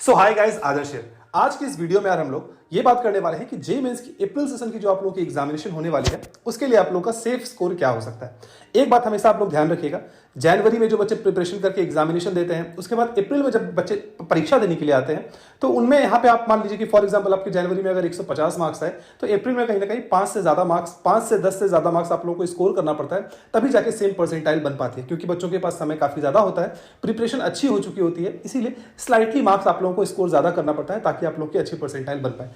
सो hi guys, आदर्श है। आज की इस वीडियो में यार हम लोग ये बात करने वाले हैं कि जेईई मेंस की अप्रैल सेशन की जो आप लोगों की एग्जामिनेशन होने वाली है उसके लिए आप लोगों का सेफ स्कोर क्या हो सकता है। एक बात हमेशा आप लोग ध्यान रखिएगा, जनवरी में जो बच्चे प्रिपरेशन करके एग्जामिनेशन देते हैं उसके बाद अप्रैल में जब बच्चे परीक्षा देने के लिए आते हैं तो उनमें यहाँ पे आप मान लीजिए कि फॉर एग्जाम्पल आपके जनवरी में अगर 150 मार्क्स है तो अप्रैल में कहीं ना कहीं 5 से 10 से ज्यादा मार्क्स आप लोगों को स्कोर करना पड़ता है, तभी जाके सेम परसेंटाइल बन पाती है। क्योंकि बच्चों के पास समय काफी ज्यादा होता है, प्रिपरेशन अच्छी हो चुकी होती है, इसीलिए स्लाइटली मार्क्स आप लोगों को स्कोर ज्यादा करना पड़ता है ताकि आप लोग की अच्छी परसेंटाइल बन पाए।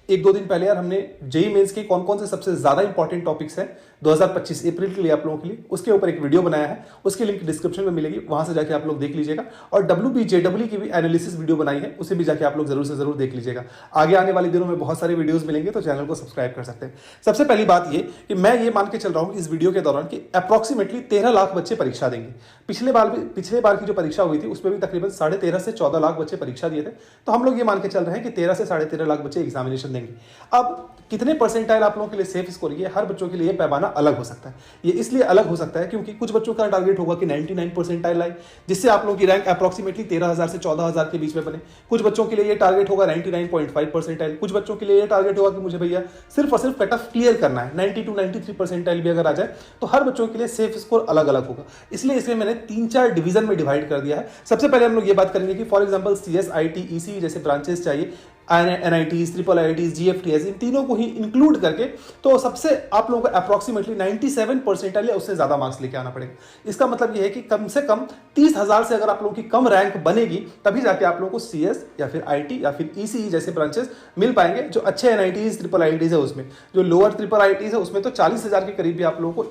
एक दो दिन पहले यार हमने जेईई मेंस के कौन कौन से सबसे ज्यादा इंपॉर्टेंट टॉपिक्स हैं 2025 अप्रैल के लिए आप लोगों के लिए, उसके ऊपर एक वीडियो बनाया है, उसकी लिंक डिस्क्रिप्शन में मिलेगी, वहां से जाके आप लोग देख लीजिएगा। और WBJEE की भी एनालिसिस वीडियो बनाई है, उसे भी जाके आप लोग जरूर से जरूर देख लीजिएगा। आगे आने वाले दिनों में बहुत सारे वीडियोस मिलेंगे तो चैनल को सब्सक्राइब कर सकते हैं। सबसे पहली बात ये कि मैं ये मान के चल रहा हूँ इस वीडियो के दौरान कि अप्रॉक्सीमेटली 13 लाख बच्चे परीक्षा देंगे। पिछले बार की जो परीक्षा हुई थी उसमें भी तकरीबन 13.5 से 14 लाख बच्चे परीक्षा दिए थे, तो हम लोग ये मान के चल रहे हैं कि 13 से 13.5 लाख बच्चे एग्जामिनेशन देंगे। अब कितने परसेंटाइल आप लोगों के लिए सेफ स्कोर, ये हर बच्चों के लिए पैमाना अलग हो सकता है। ये इसलिए अलग हो सकता है क्योंकि कुछ बच्चों का टारगेट होगा कि 99 परसेंटाइल आए, जिससे आप लोगों की रैंक अप्रॉक्सीमेटली 13,000 से 14,000 के बीच में बने। कुछ बच्चों के लिए ये टारगेट होगा 99.5 परसेंटाइल, कुछ बच्चों के लिए ये टारगेट होगा कि मुझे भैया सिर्फ और सिर्फ कट ऑफ क्लियर करना है, 90 to 93 परसेंटाइल भी अगर आ जाए तो हर बच्चों के लिए सेफ स्कोर अलग अलग होगा। इसलिए इसमें मैंने 3-4 डिवीजन में डिवाइड कर दिया है। सबसे पहले हम लोग ये बात करेंगे कि for example CS, IT, ECE जैसे ब्रांचेस चाहिए, NITs, IIITs, GFTs, इन तीनों को ही इंक्लूड करके तो सबसे आप लोगों को अप्रॉक्सीमेटली 97 परसेंटाइल या उससे ज्यादा मार्क्स लेके आना पड़ेगा। इसका मतलब यह है कि कम से कम 30,000 से अगर आप लोगों की कम रैंक बनेगी तभी जाके आप लोगों को CS या फिर IT या फिर ECE जैसे ब्रांचेस मिल पाएंगे। जो अच्छे NITs, IIITs है उसमें, जो लोअर IIITs है उसमें तो 40,000 के करीब भी आप लोगों को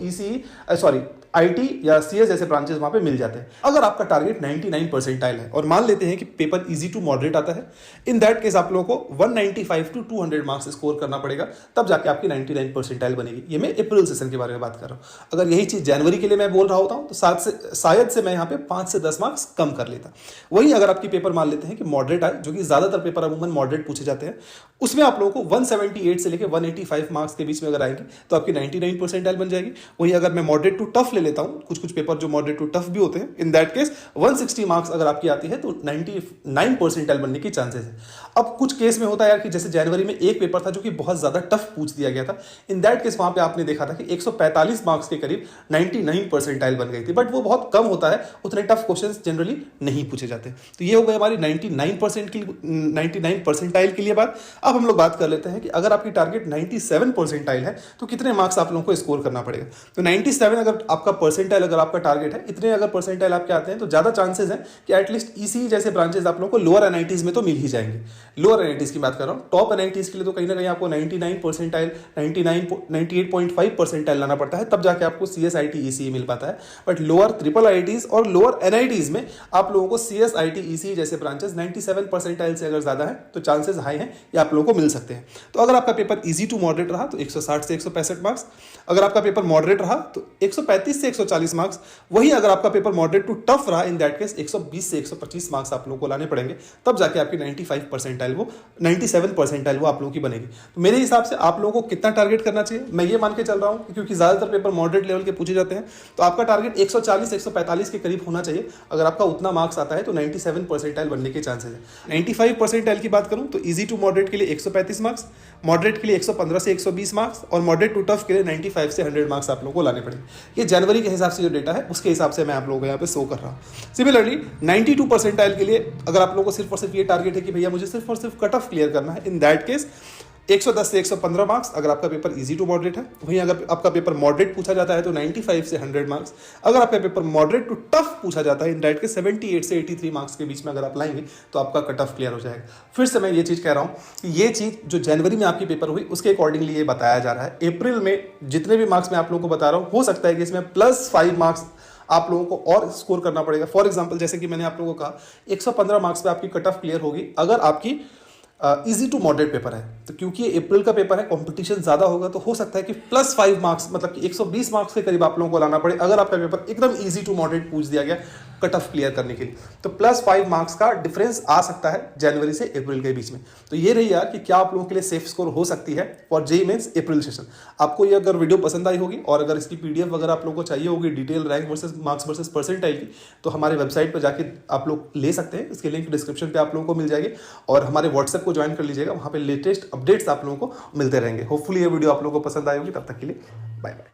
IT या CS जैसे ब्रांचेस वहां पे मिल जाते हैं। अगर आपका टारगेट 99 परसेंटाइल है और मान लेते हैं कि पेपर इजी टू मॉडरेट आता है, इन दैट केस आप लोगों को 195 to 200 मार्क्स स्कोर करना पड़ेगा, तब जाके आपकी 99 परसेंटाइल बनेगी। ये मैं अप्रैल सेशन के बारे में बात कर रहा हूं। अगर यही चीज जनवरी के लिए मैं बोल रहा होता हूं तो शायद से मैं यहाँ पे 5 से 10 मार्क्स कम कर लेता। वही अगर आपकी पेपर मान लेते हैं कि मॉडरेट आए, जो कि ज्यादातर पेपर अमूमन मॉडरेट पूछे जाते हैं, उसमें आप लोगों को 178 से लेकर 185 मार्क्स के बीच में अगर आएंगे तो आपकी 99 परसेंटाइल बन जाएगी। वही अगर मैं मॉडरेट टू टफ ले लेता हूं, कुछ पेपर जो मॉडरेट टू टफ भी होते हैं, इन दैट केस 160 मार्क्स अगर आपकी आती है तो 99 परसेंटाइल बनने की चांसेस है। अब कुछ केस में होता है यार कि जैसे जनवरी में एक पेपर था जो कि बहुत ज्यादा टफ पूछ दिया गया था, इन दैट केस वहां पे आपने देखा था कि 145 मार्क्स के करीब 99 परसेंटाइल बन गई थी, बट वो बहुत कम होता है, उतने टफ क्वेश्चंस जनरली नहीं पूछे जाते। तो ये हो गई हमारी 99 परसेंटाइल के लिए बात। अब हम लोग बात कर लेते हैं कि अगर आपकी टारगेट 97 परसेंटाइल है तो कितने मार्क्स आप लोगों को स्कोर करना पड़ेगा। तो 97 अगर आपका परसेंटाइल, अगर आपका टारगेट है, इतने अगर परसेंटाइल आपके आते हैं तो ज्यादा चांसेस हैं कि एटलीस्ट ECE जैसे ब्रांचेस आप लोगों को लोअर NITs में तो मिल ही जाएंगे। लोअर NITs की बात कर रहा हूं, टॉप NITs के लिए तो कहीं ना कहीं आपको 99 परसेंटाइल, 98.5 परसेंटाइल लाना पड़ता है, तब जाके आपको CS, IT, ECE मिल पाता है। बट लोअर IIITs और लोअर NITs में आप लोगों को CS, IT, ECE जैसे ब्रांचेस 97 परसेंटाइल से अगर ज्यादा है तो चांसेस हाई हैं ये आप लोगों को मिल सकते हैं। तो अगर आपका पेपर इजी टू मॉडरेट रहा तो 160 से 165 मार्क्स, अगर आपका पेपर मॉडरेट रहा तो 135 से 140 मार्क्स, वही अगर आपका पेपर मॉडरेट टू टफ रहा इन दैट केस 120 से 125 मार्क्स आप लोगों को लाने पड़ेंगे, तब जाके आपकी 97 परसेंटाइल वो आप लोगों की बनेगी। तो मेरे हिसाब से आप लोगों को कितना टारगेट करना चाहिए, मैं ये मान के चल रहा हूं क्योंकि ज्यादातर पेपर मॉडरेट लेवल के पूछे जाते हैं, तो आपका टारगेट 140 से 145 के करीब होना चाहिए। अगर आपका उतना मार्क्स आता है तो 97 परसेंटाइल बनने के चांसेस है। 95 परसेंटाइल की बात करूं तो इजी टू मॉडरेट के लिए 135 मार्क्स, मॉडरेट के लिए 115 से 120 मार्क्स और मॉडरेट टू टफ के लिए 95 से 100 मार्क्स आप लोगों को लाने पड़ेंगे। ये जनवरी के हिसाब से जो डेटा है उसके हिसाब से मैं आप लोगों को यहाँ पे शो कर रहा हूँ। सिमिलरली 92 परसेंटाइल के लिए अगर आप लोगों को सिर्फ और सिर्फ ये टारगेट है कि भैया मुझे सिर्फ और सिर्फ कट ऑफ क्लियर करना है, इन दैट केस 110 से 115 मार्क्स अगर आपका पेपर इजी टू मॉडरेट है। वहीं अगर आपका पेपर मॉडरेट पूछा जाता है तो 95 से 100 मार्क्स, अगर आपका पेपर मॉडरेट टू टफ पूछा जाता है इन दैट के 78 से 83 मार्क्स के बीच में अगर आप लाएंगे तो आपका कट ऑफ क्लियर हो जाएगा। फिर से मैं ये चीज कह रहा हूँ कि ये चीज जो जनवरी में आपकी पेपर हुई उसके अकॉर्डिंगली ये बताया जा रहा है। अप्रैल में जितने भी मार्क्स मैं आप लोगों को बता रहा हूँ, हो सकता है कि इसमें +5 मार्क्स आप लोगों को और स्कोर करना पड़ेगा। फॉर एग्जांपल जैसे कि मैंने आप लोगों को कहा 115 मार्क्स पे आपकी कट ऑफ क्लियर होगी अगर आपकी इजी टू मॉडरेट पेपर है, तो क्योंकि ये अप्रैल का पेपर है, कंपटीशन ज्यादा होगा, तो हो सकता है कि +5 मार्क्स मतलब कि 120 मार्क्स के करीब आप लोगों को लाना पड़े। अगर आपका पेपर एकदम इजी टू मॉडरेट पूछ दिया गया कट ऑफ क्लियर करने के लिए। तो +5 मार्क्स का डिफरेंस आ सकता है जनवरी से अप्रैल के बीच में। तो ये रही यार कि क्या आप लोगों के लिए सेफ स्कोर हो सकती है for JEE mains April session. आपको ये अगर वीडियो पसंद आई होगी और अगर इसकी पीडीएफ वगैरह आप लोगों को चाहिए होगी detail rank versus marks versus percentile की, तो हमारे वेबसाइट पर जाके आप लोग ले सकते हैं। इसके लिंक डिस्क्रिप्शन पे आप लोगों को मिल जाएगी और हमारे व्हाट्सएप को ज्वाइन कर लीजिएगा, वहाँ पे लेटेस्ट अपडेट्स आप लोगों को मिलते रहेंगे। होपफुली ये वीडियो आप लोगों को पसंद आई होगी। तब तक के लिए बाय बाय।